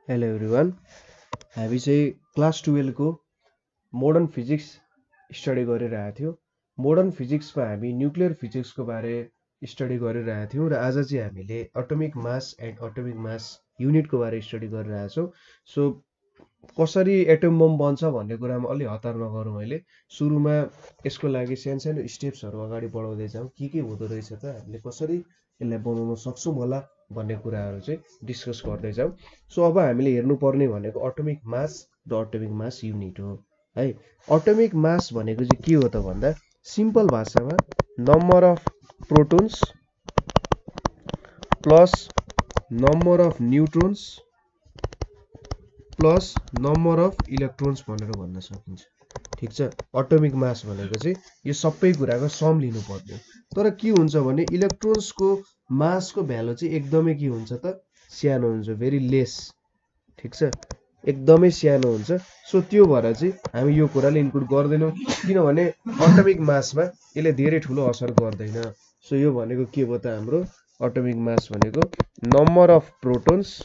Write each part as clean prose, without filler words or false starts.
Hello everyone, हामी चाहिँ class 12 को मोडर्न फिजिक्स स्टडी गरिरहेको थियौँ। मोडर्न फिजिक्समा हामी न्युक्लियर फिजिक्सको बारे स्टडी गरिरहेको थियौँ र आज चाहिँ हामीले atomic mass and atomic mass युनिटको बारे स्टडी गरिरहेछौँ। सो कसरी एटम बम बन्छ भन्ने कुरामा अलि हतार नगरौँ। अहिले सुरुमा यसको लागि सानो स्टेप्सहरू अगाडि बढाउँदै जाउँ। के हुँदो रहेछ त, हामीले कसरी यसलाई बनाउन सक्छौँ होला भन्ने कुराहरू चाहिँ डिस्कस गर्दै जाउँ। सो अब हामीले हेर्नुपर्ने भनेको एटमिक मास र एटमिक मास युनिट हो है। एटमिक मास भनेको चाहिँ के हो त भन्दा, सिम्पल भाषामा number of protons plus number of neutrons plus number of electrons भनेर भन्न सकिन्छ। ठिक छ, एटमिक मास भनेको चाहिँ यो सबै कुराको सम लिनुपर्ने। तर के हुन्छ भने इलेक्ट्रोन्सको मासको भ्यालु चाहिँ एकदमै के हुन्छ त, सानो हुन्छ, भेरी लेस। ठिक छ, एकदमै सानो हुन्छ। सो त्यो भएर चाहिँ हामी यो कुराले इन्क्लुड गर्दैनौँ, किनभने एटमिक मासमा यसले धेरै ठुलो असर गर्दैन। सो यो भनेको के हो त, हाम्रो एटमिक मास भनेको number of protons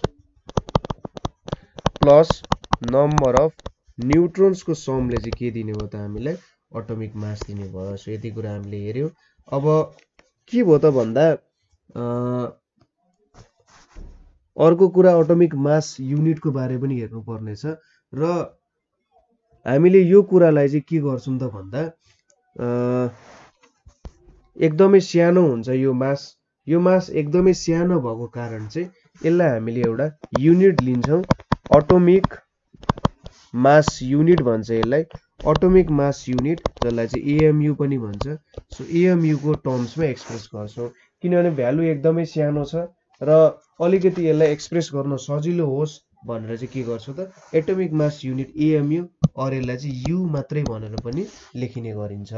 plus number of न्युट्रोन्सको समले चाहिँ के दिने भयो त, हामीलाई एटमिक मास दिने भयो। सो यति कुरा हामीले हेऱ्यौँ। अब के भयो त भन्दा, अर्को कुरा एटमिक मास युनिटको बारे पनि हेर्नुपर्ने छ। र हामीले यो कुरालाई चाहिँ के गर्छौँ त भन्दा, एकदमै सानो हुन्छ यो मास। यो मास एकदमै सानो भएको कारण चाहिँ यसलाई हामीले एउटा युनिट लिन्छौँ, एटमिक मास युनिट भन्छ यसलाई। एटमिक मास युनिट, जसलाई चाहिँ एएमयु पनि भन्छ। सो एएमयु को टर्म्समा एक्सप्रेस गर्छौँ, किनभने भ्यालु एकदमै सानो छ र अलिकति यसलाई एक्सप्रेस गर्न सजिलो होस् भनेर चाहिँ के गर्छौँ त, एटमिक मास युनिट एएमयु, अर यसलाई चाहिँ यु मात्रै भनेर पनि लेखिने गरिन्छ।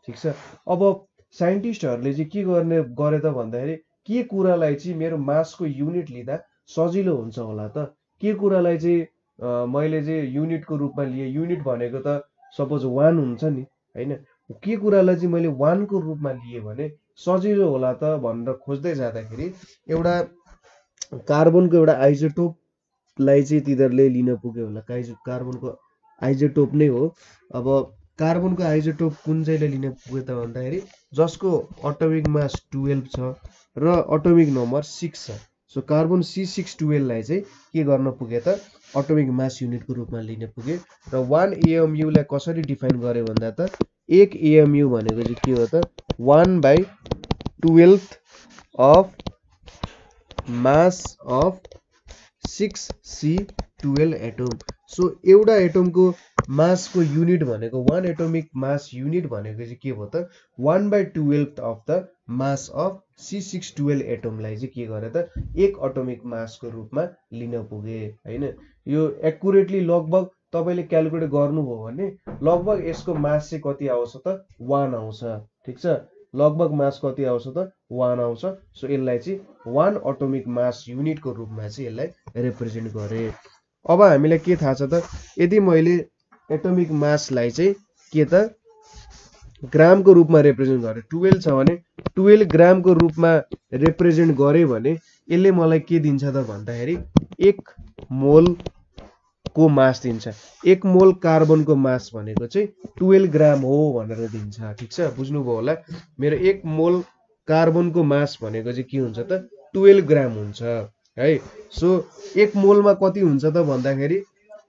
ठिक छ, अब साइन्टिस्टहरूले चाहिँ के गरे त भन्दाखेरि, के कुरालाई चाहिँ मेरो मासको युनिट लिँदा सजिलो हुन्छ होला त, के कुरालाई चाहिँ मैले चाहिँ युनिटको रूपमा लिएँ। युनिट भनेको त सपोज 1 हुन्छ नि होइन, के कुरालाई चाहिँ मैले 1 को रूपमा लिएँ भने सजिलो होला त भनेर खोज्दै जाँदाखेरि एउटा कार्बनको एउटा आइजोटोपलाई चाहिँ तिनीहरूले लिन पुग्यो होला। कार्बनको आइजोटोप नै हो। अब कार्बनको आइजोटोप कुन चाहिँले लिन पुग्यो त भन्दाखेरि, जसको एटमिक मास 12 छ र एटमिक नम्बर 6 छ। सो कार्बन C612 लाई चाहिँ के गर्न पुगे त, एटमिक मास युनिटको रूपमा लिन पुगे। र 1 AMU लाई कसरी डिफाइन गरे भन्दा त, 1 AMU भनेको चाहिँ के हो त, 1/12 of mass of 6C12 atom. So एउटा एटमको मासको युनिट भनेको 1 एटमिक मास युनिट भनेको चाहिँ के भयो त, 1/12 of the mass of C612 एटमलाई चाहिँ के गरे त, एक एटमिक मासको रूपमा लिन पुगे होइन। यो एक्युरेटली लगभग तपाईँले क्यालकुलेट गर्नुभयो भने लगभग यसको मास चाहिँ कति आउँछ त, 1 आउँछ। ठिक छ, लगभग मास कति आउँछ त, 1 आउँछ। सो यसलाई चाहिँ 1 एटमिक मास युनिटको रूपमा चाहिँ यसलाई रिप्रेजेन्ट गरे। अब हामीलाई के थाहा छ त, यदि मैले एटमिक मासलाई चाहिँ के त, ग्रामको रूपमा रिप्रेजेन्ट गरेँ, 12 छ भने 12 ग्रामको रूपमा रिप्रेजेन्ट गरेँ भने यसले मलाई के दिन्छ त भन्दाखेरि, 1 मोलको मास दिन्छ। 1 मोल कार्बनको मास भनेको चाहिँ 12 ग्राम हो भनेर दिन्छ। ठिक छ, बुझ्नुभयो होला। मेरो 1 मोल कार्बनको मास भनेको चाहिँ के हुन्छ त, 12 ग्राम हुन्छ है। सो 1 मोलमा कति हुन्छ त भन्दाखेरि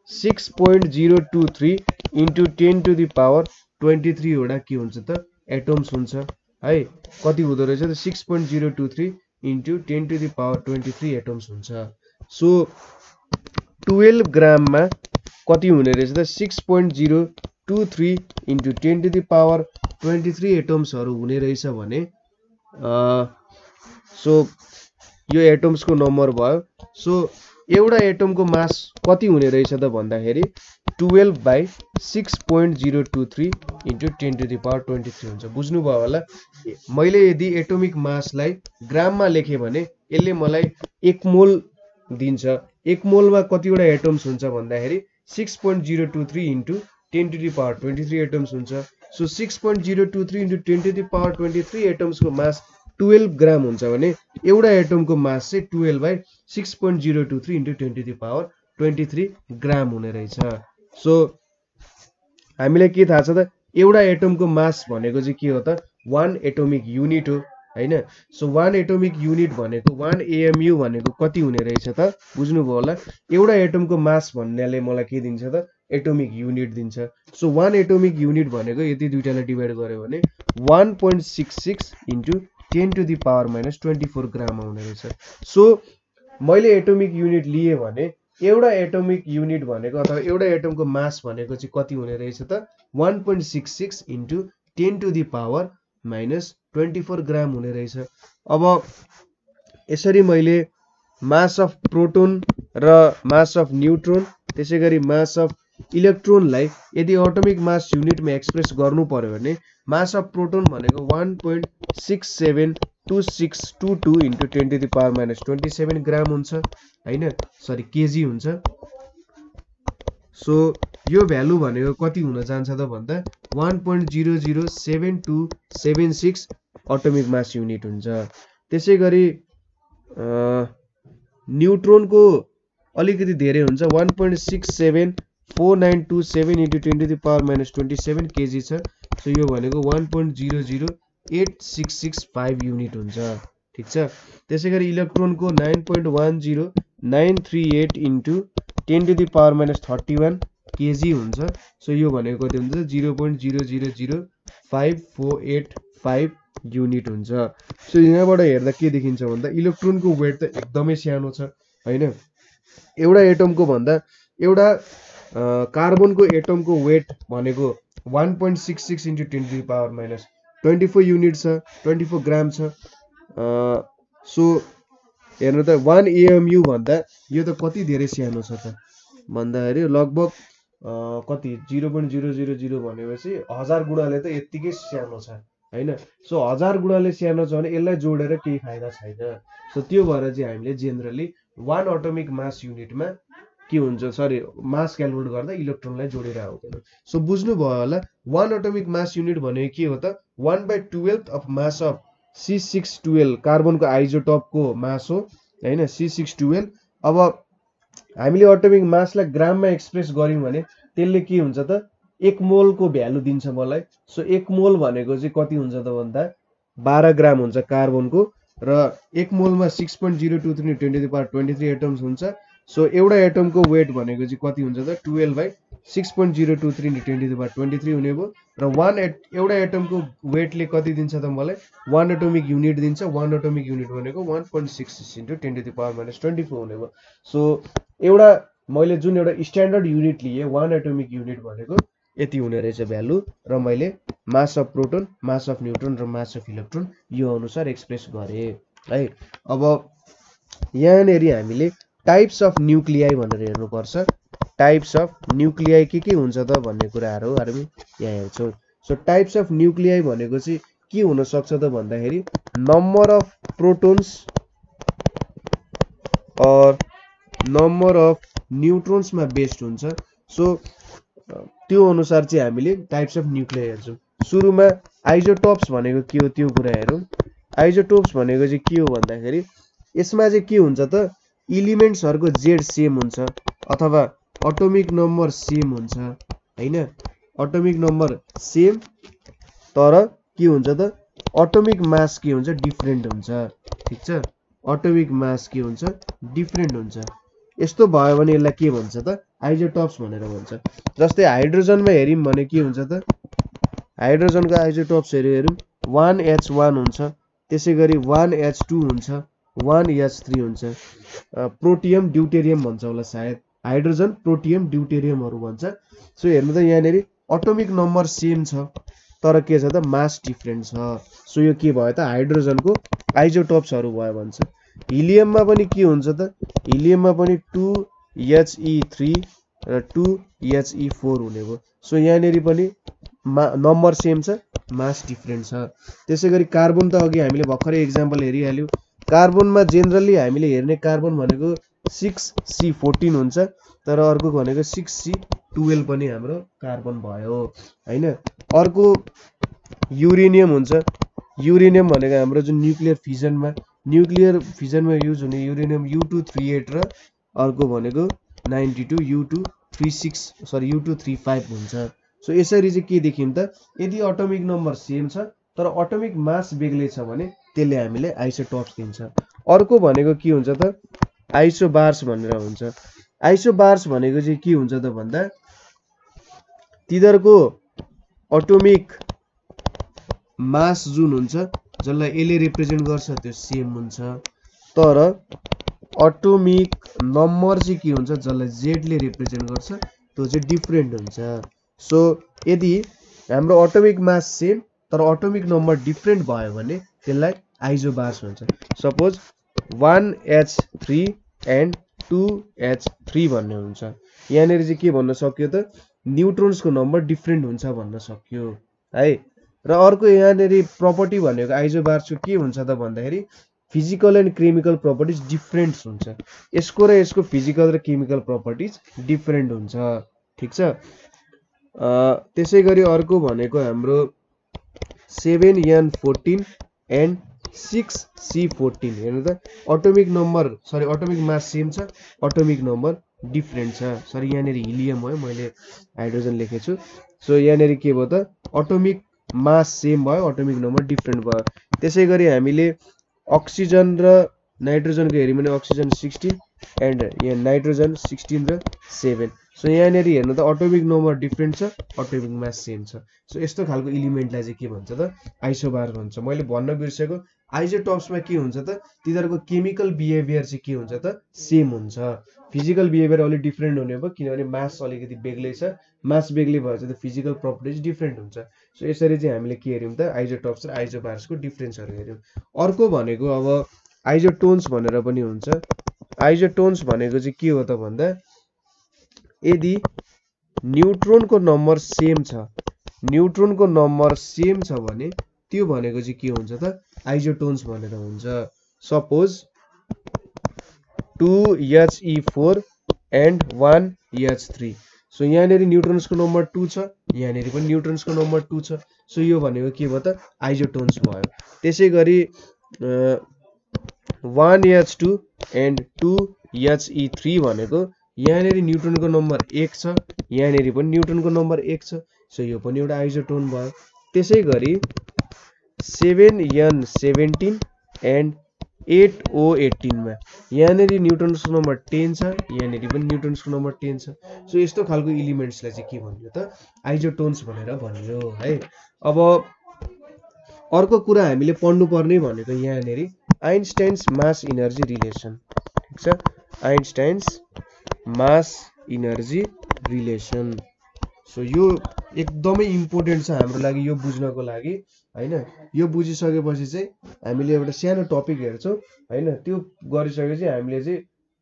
6.023 इन्टु 10⁻23 वटा के हुन्छ त, एटम्स हुन्छ है। कति हुँदो रहेछ त, 6.023 इन्टु 10⁻23 एटम्स हुन्छ। सो 12 ग्राममा कति हुने रहेछ त, 6.023 इन्टु 10⁻23 एटम्सहरू हुने रहेछ भने सो यो एटम्सको नम्बर भयो। सो एउटा एटमको मास कति हुने रहेछ त भन्दाखेरि 12/6.023 इन्टु 10⁻23 हुन्छ। बुझ्नुभयो होला। मैले यदि एटमिक मासलाई ग्राममा लेखेँ भने यसले मलाई 1 मोल दिन्छ। 1 मोलमा कतिवटा एटम्स हुन्छ भन्दाखेरि 6.023 इन्टु 10⁻23 एटम्स हुन्छ। सो 6.023 इन्टु 10⁻23 एटम्सको मास 12 ग्राम हुन्छ भने एउटा एटमको मास चाहिँ 12/6.023 इन्टु 10⁻23 23 ग्राम हुने रहेछ। सो हामीलाई के थाहा छ त एउटा एटमको मास भनेको चाहिँ के हो त 1 एटोमिक युनिट हो हैन। सो 1 एटोमिक युनिट भनेको 1 AMU भनेको कति हुने रहेछ त बुझ्नुभयो होला। एउटा एटमको मास भन्नाले मलाई के दिन्छ त एटोमिक युनिट दिन्छ। सो 1 एटोमिक युनिट भनेको यदि दुईटालाई डिभाइड गर्यो भने 1.66 इन्टु 10⁻⁻24 ग्राम हुने रहेछ। सो मैले एटोमिक युनिट लिए भने एउटा एटोमिक युनिट भनेको अथवा एउटा एटमको मास भनेको चाहिँ कति हुने रहेछ त 1.66 इन्टु 10⁻⁻24 ग्राम हुने रहेछ। अब यसरी मैले मास अफ प्रोटोन र मास अफ न्यूट्रोन त्यसै गरी मास अफ इलेक्ट्रोनलाई यदि एटोमिक मास युनिटमा एक्सप्रेस गर्नु पर्यो भने मास अफ प्रोटोन भनेको 1.672622 इन्टु 10⁻⁻27 ग्राम हुन्छ हैन, सरी केजी हुन्छ। सो यो भ्यालु भनेको कति हुन जान्छ त भन्दा 1.007276 एटोमिक मास युनिट हुन्छ। त्यसै गरी न्यूट्रोनको अलिकति धेरै हुन्छ 1.674927 इन्टु 10⁻⁻27 केजी छ। सो यो भनेको 1.008665 युनिट हुन्छ, ठीक छ। त्यसै गरी इलेक्ट्रोनको 9.10938 इन्टु 10⁻31 केजी हुन्छ। सो यो भनेको कति हुन्छ 0.000548 युनिट हुन्छ। सो यहाँबाट हेर्दा के देखिन्छ भन्दा इलेक्ट्रोनको वेट त एकदमै सानो छ हैन। एउटा एटमको भन्दा एउटा कार्बनको एटमको वेट भनेको 1.66 इन्टु 10⁻⁻24 युनिट छ, 24 ग्राम छ। सो हेर्नु त 1 AMU भन्दा यो त कति धेरै सानो छ त भन्दाखेरि लगभग कति 0.000 भनेपछि 1000 गुणाले त यत्तिकै सानो छ हैन। सो 1000 गुणाले सानो छ भने यसलाई जोडेर केही फाइदा छैन। सो त्यो भएर चाहिँ हामीले जेनरली 1 एटोमिक मास युनिटमा के हुन्छ सरी मास क्यालकुलेट गर्दा इलेक्ट्रोनलाई जोडेर आउँदैन। सो बुझ्नु भयो होला 1 एटोमिक मास युनिट भनेको के हो त 1/12 अफ मास अफ C612 कार्बनको आइजोटोपको मास हो हैन, C612। अब हामीले एटोमिक मासलाई ग्राममा एक्सप्रेस गर्यौं भने त्यसले के हुन्छ त 1 मोलको भ्यालु दिन्छ मलाई। सो 1 मोल भनेको चाहिँ कति हुन्छ त भन्दा 12 ग्राम हुन्छ कार्बनको र 1 मोलमा 6.023 10⁻23 एटम्स हुन्छ। सो एउटा एटमको वेट भनेको चाहिँ कति हुन्छ त 12/6.023 10⁻23 हुने भयो र एउटा एटमको वेटले कति दिन्छ त मलाई 1 एटोमिक युनिट दिन्छ। 1 एटोमिक युनिट भनेको 1.66 इन्टु 10⁻24 हुने भयो। सो एउटा मैले जुन एउटा स्ट्यान्डर्ड युनिट लिए 1 एटोमिक युनिट भनेको यति हुने रहेछ भ्यालु र मैले mass of proton, mass of neutron र मास अफ इलेक्ट्रोन यो अनुसार एक्सप्रेस गरे है। अब यहाँनेरि हामीले टाइप्स अफ न्यूक्लियाई भनेर हेर्नुपर्छ। टाइप्स अफ न्यूक्लियाई के हुन्छ त भन्ने कुराहरु हामी यहाँ हेर्छौं। सो टाइप्स अफ न्यूक्लियाई भनेको चाहिँ के हुन सक्छ त भन्दाखेरि नम्बर अफ प्रोटोन्स और नम्बर अफ न्यूट्रोन्समा बेस्ड हुन्छ। सो त्यो अनुसार चाहिँ हामीले टाइप्स अफ न्यूक्लियाई हेर्छौं। सुरुमा आइजोटोप्स भनेको के हो त्यो कुरा हेरौं। आइजोटोप्स भनेको चाहिँ के हो भन्दाखेरि यसमा चाहिँ के हुन्छ त एलिमेन्ट्सहरुको जेड सेम हुन्छ अथवा एटोमिक नम्बर सेम हुन्छ हैन। एटोमिक नम्बर सेम तर के हुन्छ त एटोमिक मास के हुन्छ डिफरेन्ट हुन्छ, ठीक छ। एटोमिक मास के हुन्छ डिफरेन्ट हुन्छ। यस्तो भयो भने यसलाई के भन्छ त आइजोटोप्स भनेर भन्छ। जस्तै हाइड्रोजनमा हेर्यौं भने के हुन्छ त हाइड्रोजनको आइजोटोप्स हेरौं 1H1 हुन्छ, त्यसै गरी 1H2 हुन्छ, 1H3 हुन्छ। प्रोटियम ड्युटेरियम भन्छ होला सायद, हाइड्रोजन प्रोटियम ड्युटेरियमहरु भन्छ। सो हेर्नु त यहाँनेरि एटोमिक नम्बर सेम छ तर के छ त मास डिफरेन्ट छ। सो यो के भयो त हाइड्रोजनको आइजोटोप्सहरु भयो भन्छ। हिलियममा पनि के हुन्छ त हिलियममा पनि 2He3 र 2He4 हुने भयो। सो यहाँनेरि पनि नम्बर सेम छ मास डिफरेन्ट छ। त्यसै गरी कार्बन त अघि हामीले भर्खरै एक्जाम्पल हेरिहाल्यौ। कार्बनमा जेनरली हामीले हेर्ने कार्बन भनेको 6C14 हुन्छ तर अर्को भनेको 6C12 पनि हाम्रो कार्बन भयो हैन। अर्को युरेनियम हुन्छ। युरेनियम भनेको हाम्रो जुन न्यूक्लियर फिजनमा युज हुने युरेनियम U238 र अर्को भनेको 92 U2 36 सरी U2 35 हुन्छ। सो यसरी चाहिँ के देखिन्छ त यदि एटोमिक नम्बर सेम छ तर एटोमिक मास बेग्लै छ भने त्यसले हामीले आइसोटोप्स दिन्छ। अर्को भनेको के हुन्छ त आइसोबार्स भनेर हुन्छ। आइसोबार्स भनेको चाहिँ के हुन्छ त भन्दा तिनीहरूको एटोमिक मास जुन हुन्छ जसलाई यसले रिप्रेजेन्ट गर्छ त्यो सेम हुन्छ तर एटोमिक नम्बर चाहिँ के हुन्छ जसलाई जेडले रिप्रेजेन्ट गर्छ त्यो चाहिँ डिफरेन्ट हुन्छ। सो यदि हाम्रो एटोमिक मास सेम तर एटोमिक नम्बर डिफरेन्ट भयो भने त्यसलाई आइसोबार्स भन्छ। सपोज 1H3 एन्ड 2H3 भन्ने हुन्छ। यहाँनिर चाहिँ के भन्न सक्यो त न्युट्रोन्सको नम्बर डिफरेन्ट हुन्छ भन्न सक्यो है। र अर्को यहाँनिर प्रपर्टी भनेको आइसोबार्सको के हुन्छ त भन्दाखेरि physical and chemical properties different हुन्छ। यसको र यसको फिजिकल र केमिकल प्रपर्टिज डिफरेन्ट हुन्छ। ठिक छ। त्यसै गरी अर्को भनेको हाम्रो 7N14 एन्ड 6C14 हेर्नु त atomic number sorry atomic mass same छ एटोमिक नम्बर डिफरेन्ट छ। सरी यहाँनिर हिलियम हो मैले हाइड्रोजन लेखेको छु। सो यहाँनिर के भयो त एटोमिक मास सेम भयो एटोमिक नम्बर डिफरेन्ट भयो। त्यसै गरी हामीले अक्सिजन र नाइट्रोजनको हेर्यौँ भने अक्सिजन 16 एन्ड यहाँ नाइट्रोजन 16 र 7। सो यहाँनिर हेर्नु त एटोमिक नम्बर डिफरेन्ट छ एटोमिक मास सेम छ। सो यस्तो खालको इलिमेन्टलाई चाहिँ के भन्छ त आइसोबार भन्छ। मैले भन्न बिर्सेको आइसोटोप्समा के हुन्छ त तिनीहरूको केमिकल बिहेभियर चाहिँ के हुन्छ त सेम हुन्छ। फिजिकल बिहेभियर अलिक डिफरेन्ट हुने भयो किनभने मास अलिकति बेग्लै छ। मास बेग्लै भएछ त फिजिकल प्रपर्टिज डिफरेन्ट हुन्छ। सो यसरी चाहिँ हामीले के हेर्यौँ त आइसोटोप्स र आइसोबार्सको डिफरेन्सहरू हेर्यौँ। अर्को भनेको अब आइसोटोन्स भनेर पनि हुन्छ। आइसोटोन्स भनेको चाहिँ के हो त भन्दा यदि न्युट्रोनको नम्बर सेम छ न्युट्रोनको नम्बर सेम छ भने त्यो भनेको चाहिँ के हुन्छ त आइसोटोन्स भनेर हुन्छ। Suppose 2He4 and 1H3। So यहाँनिर न्युट्रोन्सको नम्बर 2 छ यहाँनिर पनि न्युट्रोन्सको नम्बर 2 छ। सो यो भनेको के भयो त आइसोटोन्स भयो। त्यसै गरी 1H2 एन्ड 2He3 भनेको यहाँनिर न्युट्रोनको नम्बर 1 छ यहाँनिर पनि न्युट्रोनको नम्बर 1 छ। सो यो पनि एउटा आइसोटोन भयो। त्यसै गरी 7N17 एन्ड 8O18 मा यहाँनिर न्युट्रोन्सको नम्बर 10 छ यहाँनिर पनि न्युट्रोन्सको नम्बर 10 छ। सो यस्तो खालको इलिमेन्ट्सलाई चाहिँ के भनियो त आइसोटोन्स भनेर भनियो है। अब अर्को कुरा हामीले पढ्नु पर्ने भनेको यहाँनिर आइन्स्टाइन्स मास इनर्जी रिलेसन। ठिक छ। Einstein's mass energy relation. So यो एकदमै इम्पोर्टेन्ट छ हाम्रो लागि यो बुझ्नको लागि हैन। यो बुझिसकेपछि चाहिँ हामीले एउटा सानो टपिक हेर्छौँ हैन। त्यो गरिसकेपछि हामीले चाहिँ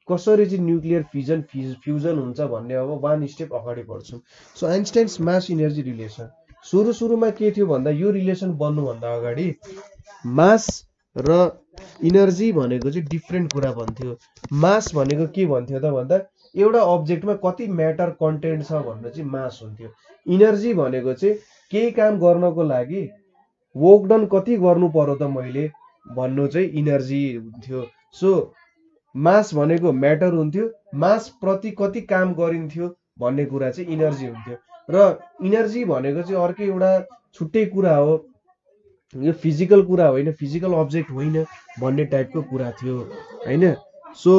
कसरी चाहिँ न्युक्लियर फ्युजन हुन्छ भन्ने अब वान स्टेप अगाडि बढ्छौँ। So Einstein's mass energy relation सुरुमा के थियो भन्दा यो रिलेसन बन्नुभन्दा अगाडि मास र इनर्जी भनेको चाहिँ डिफरेन्ट कुरा भन्थ्यो। मास भनेको के भन्थ्यो त भन्दा एउटा अब्जेक्टमा कति म्याटर कन्टेन्ट छ भन्ने चाहिँ मास हुन्थ्यो। इनर्जी भनेको चाहिँ केही काम गर्नको लागि वर्क डन कति गर्नु पर्यो त मैले भन्नु चाहिँ इनर्जी हुन्थ्यो। सो मास भनेको म्याटर हुन्थ्यो मास प्रति कति काम गरिन्थ्यो भन्ने कुरा चाहिँ इनर्जी हुन्थ्यो। र इनर्जी भनेको चाहिँ अर्कै एउटा छुट्टै कुरा हो यो फिजिकल कुरा होइन फिजिकल अब्जेक्ट होइन भन्ने टाइपको कुरा थियो हैन। सो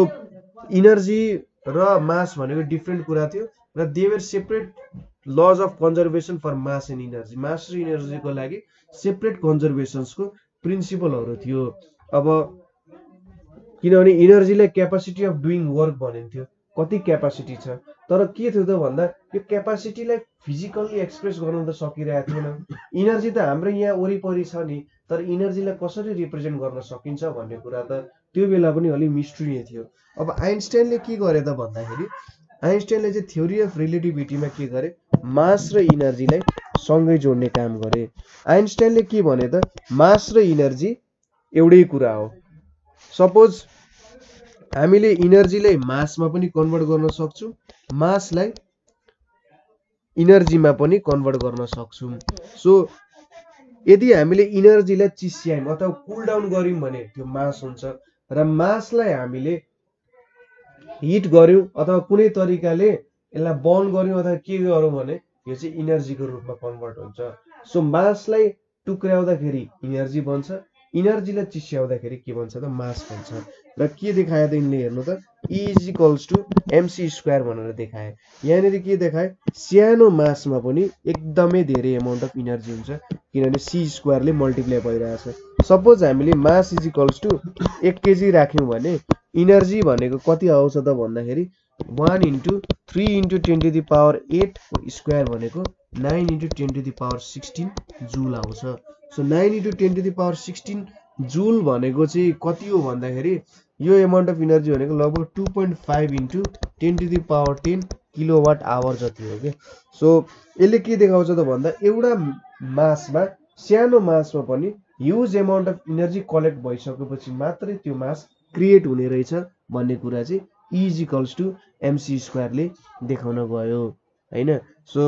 इनर्जी र मास भनेको डिफरेन्ट कुरा थियो र they were separate laws of conservation for mass and energy. Mass र इनर्जीको लागि सेपरेट कन्जर्भेसन्सको प्रिन्सिपलहरू थियो। अब किनभने इनर्जीलाई क्यापासिटी अफ डुइङ वर्क भनिन्थ्यो कति क्यापासिटी छ तर के थियो त भन्दा यो क्यापासिटीलाई फिजिकल्ली एक्सप्रेस गर्न त सकिरहेको थिएन। इनर्जी त हाम्रो यहाँ वरिपरि छ नि तर इनर्जीलाई कसरी रिप्रेजेन्ट गर्न सकिन्छ भन्ने कुरा त त्यो बेला पनि अलिक मिस्ट्री नै थियो। अब आइन्स्टाइनले के गरे त भन्दाखेरि आइन्स्टाइनले चाहिँ थ्योरी अफ रिलेटिभिटीमा के गरे मास र इनर्जीलाई सँगै जोड्ने काम गरे। आइन्स्टाइनले के भने त मास र इनर्जी एउटै कुरा हो। सपोज हामीले इनर्जीलाई मासमा पनि कन्भर्ट गर्न सक्छौँ मासलाई इनर्जीमा पनि कन्भर्ट गर्न सक्छौँ। सो यदि हामीले इनर्जीलाई चिस्यायौँ अथवा कुल डाउन गर्यौँ भने त्यो मास हुन्छ र मासलाई हामीले हिट गर्यौं अथवा कुनै तरिकाले यसलाई बर्न गर्यौं अथवा के गरौँ भने यो चाहिँ इनर्जीको रूपमा कन्भर्ट हुन्छ। सो मासलाई टुक्र्याउँदाखेरि इनर्जी बन्छ, इनर्जीलाई चिस्याउँदाखेरि के बन्छ त मास बन्छ। र के देखायो त यिनले हेर्नु त E is equals to mc square भनेर देखाए। यहाँनिर के देखाए सानो मासमा पनि एकदमै धेरै एमाउन्ट अफ इनर्जी हुन्छ किनभने c स्क्वायरले मल्टिप्लाई भइरहेछ। सपोज हामीले mass is equals to 1 KG राख्यौं भने इनर्जी भनेको कति आउँछ त भन्दाखेरि 1 × 3 × 10⁸ को स्क्वायर भनेको 9 × 10⁻16 जुल आउँछ। सो 9 × 10⁻16 जुल भनेको चाहिँ कति हो भन्दाखेरि यो एमाउन्ट अफ इनर्जी भनेको लगभग 2.5 × 10⁻10 किलोवाट आवर जति हो के। सो यसले के देखाउँछ त भन्दा एउटा मासमा सानो मासमा पनि huge amount of energy collect भइसकेपछि मात्रै त्यो मास क्रिएट हुने रहेछ भन्ने कुरा चाहिँ E is equals to mc स्क्वायरले देखाउन गयो हैन। सो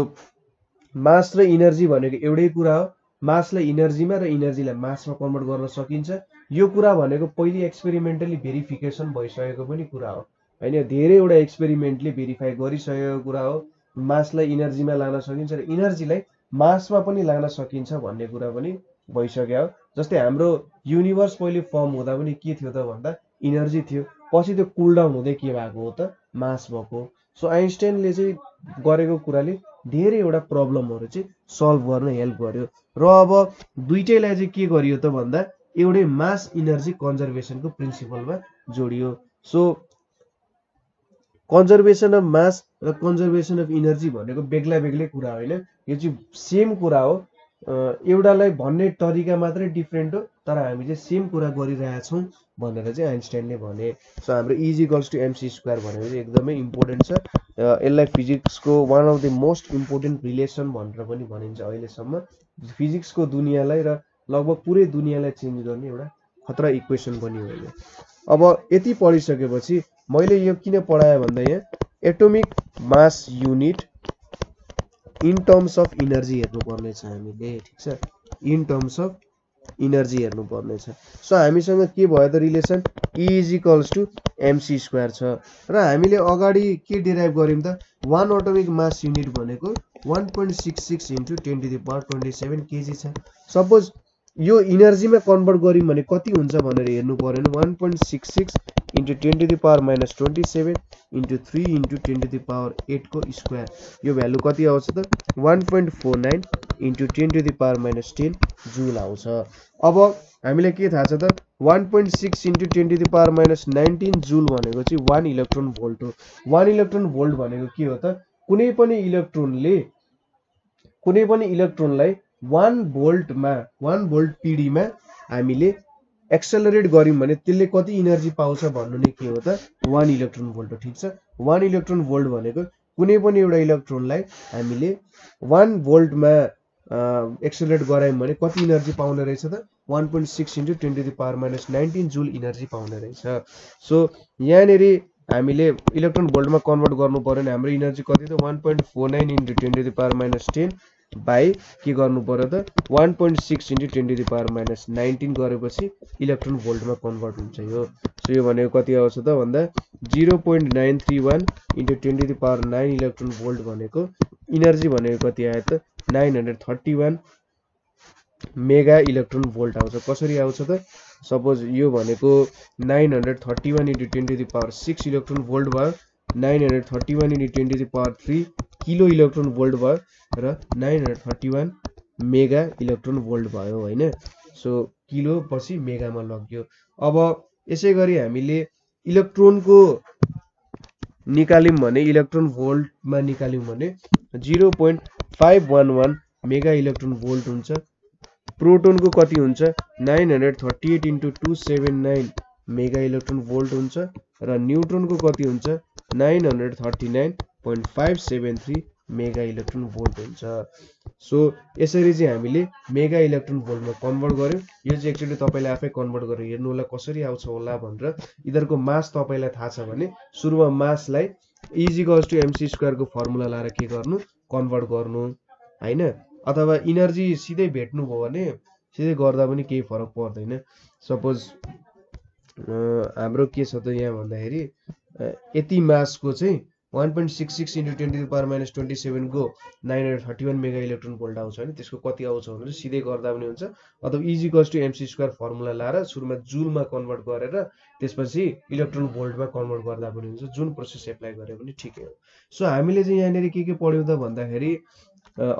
मास र इनर्जी भनेको एउटै कुरा हो। मासलाई इनर्जीमा र इनर्जीलाई मासमा कन्भर्ट गर्न सकिन्छ। यो कुरा भनेको पहिले एक्सपेरिमेन्टली भेरिफिकेसन भइसकेको पनि कुरा हो हैन। धेरैवटा एक्सपेरिमेन्टले भेरिफाई गरिसकेको कुरा हो। मासलाई इनर्जीमा लान सकिन्छ र इनर्जीलाई मासमा पनि लान सकिन्छ भन्ने कुरा पनि भइसक्यो हो। जस्तै हाम्रो युनिभर्स पहिले फर्म हुँदा पनि के थियो त भन्दा इनर्जी थियो, पछि त्यो कुल डाउन हुँदै के भएको हो त मास भएको। सो आइन्स्टाइनले चाहिँ गरेको कुराले धेरैवटा प्रब्लमहरू चाहिँ सल्भ गर्न हेल्प गर्यो। र अब दुईटैलाई चाहिँ के गरियो त भन्दा एउटै मास इनर्जी कन्जर्भेसनको प्रिन्सिपलमा जोडियो। सो कन्जर्भेसन अफ मास र कन्जर्भेसन अफ इनर्जी भनेको बेग्ला बेग्लै कुरा होइन, यो चाहिँ सेम कुरा हो। एउटालाई भन्ने तरिका मात्रै डिफ्रेन्ट हो तर हामी चाहिँ सेम कुरा गरिरहेछौँ भनेर चाहिँ आइन्स्टाइनले भने। सो हाम्रो E is equals to mc square भनेको चाहिँ एकदमै इम्पोर्टेन्ट छ। यसलाई फिजिक्सको one of the most important relation भनेर पनि भनिन्छ अहिलेसम्म। फिजिक्सको दुनियाँलाई र लगभग पुरै दुनियाँलाई चेन्ज गर्ने एउटा खतरा इक्वेसन पनि हो यो। अब यति पढिसकेपछि मैले यो किन पढाएँ भन्दा यहाँ atomic mass unit in terms of energy हेर्नुपर्ने छ हामीले, ठिक छ, इन टर्म्स अफ इनर्जी हेर्नुपर्ने छ। सो हामीसँग के भयो त relation E is equals to mc square छ र हामीले अगाडि के डिराइभ गर्यौं त 1 एटोमिक मास युनिट भनेको 1.66 × 10⁻27 केजी छ। सपोज यो इनर्जीमा कन्भर्ट गर्यौं भने कति हुन्छ भनेर हेर्नु पर्यो भने 1.66 × 10⁻27 × 3 × 10⁸ को स्क्वायर यो भ्यालु कति आउँछ त 1.49 × 10⁻10 जुल आउँछ। अब हामीलाई के थाहा छ त 1.6 × 10⁻19 जुल भनेको चाहिँ 1 इलेक्ट्रोन भोल्ट हो। 1 इलेक्ट्रोन भोल्ट भनेको के हो त कुनै पनि इलेक्ट्रोनलाई 1 भोल्ट पीडीमा हामीले एक्सेलरेट गर्यौं भने त्यसले कति इनर्जी पाउँछ भन्नु नै के हो त 1 इलेक्ट्रोन भोल्ट हो, ठिक छ। 1 इलेक्ट्रोन भोल्ट भनेको कुनै पनि एउटा इलेक्ट्रोनलाई हामीले 1 भोल्टमा एक्सेलरेट गरायौं भने कति इनर्जी पाउने रहेछ त 1.6 × 10⁻19 जुल इनर्जी पाउने रहेछ। सो यहाँनिर हामीले इलेक्ट्रोन भोल्टमा कन्भर्ट गर्नु पर्यो भने हाम्रो इनर्जी कति त 1.49 × 10⁻10 बाई के गर्नु पर्यो त 1.6 × 10⁻19 गरेपछि इलेक्ट्रोन भोल्टमा कन्भर्ट हुन्छ यो। सो यो भनेको कति आउँछ त भन्दा 0.931 × 10⁻9 इलेक्ट्रोन भोल्ट भनेको इनर्जी भनेको कति आयो त 931 मेगा इलेक्ट्रोन भोल्ट आउँछ। कसरी आउँछ त सपोज यो भनेको 931 × 10⁻6 इलेक्ट्रोन भोल्ट भयो, 931 × 10⁻3 किलो इलेक्ट्रोन भोल्ट भयो र 931 मेगा इलेक्ट्रोन भोल्ट भयो हैन। सो किलो पछि मेगामा लग्यो। अब यसै गरी हामीले इलेक्ट्रोनको निकाल्यौं भने इलेक्ट्रोन भोल्टमा निकाल्यौं भने 0.511 मेगा इलेक्ट्रोन भोल्ट हुन्छ। प्रोटोनको कति हुन्छ 938 × 279 मेगा इलेक्ट्रोन भोल्ट हुन्छ र न्यूट्रोनको कति हुन्छ 939.573 मेगा इलेक्ट्रोन भोल्ट हुन्छ। सो यसरी चाहिँ हामीले मेगा इलेक्ट्रोन भोल्टमा कन्भर्ट गर्यौं। यो चाहिँ एक्चुअली तपाईले आफै कन्भर्ट गरेर हेर्नु होला कसरी आउँछ होला भनेर। इधरको मास तपाईलाई थाहा छ भने सुरुमा मासलाई E is equals to mc square को फर्मुला लाएर के गर्नु कन्भर्ट गर्नु हैन, अथवा इनर्जी सिधै भेट्नु भयो भने सिधै गर्दा पनि केही फरक पर्दैन। सपोज हाम्रो के छ त यहाँ भन्दाखेरि यति मासको चाहिँ 1.66 इन्टु 10⁻⁻27 को 931 मेगा इलेक्ट्रोन भोल्ट आउँछ भने त्यसको कति आउँछ भनेर सिधै गर्दा पनि हुन्छ, अथवा is equals to MC square formula लाएर सुरुमा जुलमा कन्भर्ट गरेर त्यसपछि इलेक्ट्रोन भोल्टमा कन्भर्ट गर्दा पनि हुन्छ, जुन प्रोसेस एप्लाई गरे पनि ठिकै हो। सो हामीले चाहिँ यहाँनिर के पढ्यौँ त भन्दाखेरि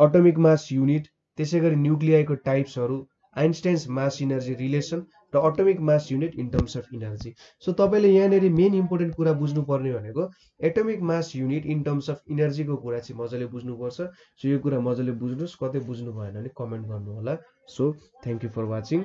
एटमिक मास युनिट, त्यसै गरी न्युक्लियाइको टाइप्सहरू, आइन्स्टाइन्स मास इनर्जी रिलेसन र atomic mass unit in terms of energy. So तपाईँले यहाँनिर मेन इम्पोर्टेन्ट कुरा बुझ्नुपर्ने भनेको atomic mass unit in terms of इनर्जीको कुरा चाहिँ मजाले बुझ्नुपर्छ। सो यो कुरा मजाले बुझ्नुहोस्, कतै बुझ्नु भएन भने कमेन्ट गर्नु होला। So thank you for watching.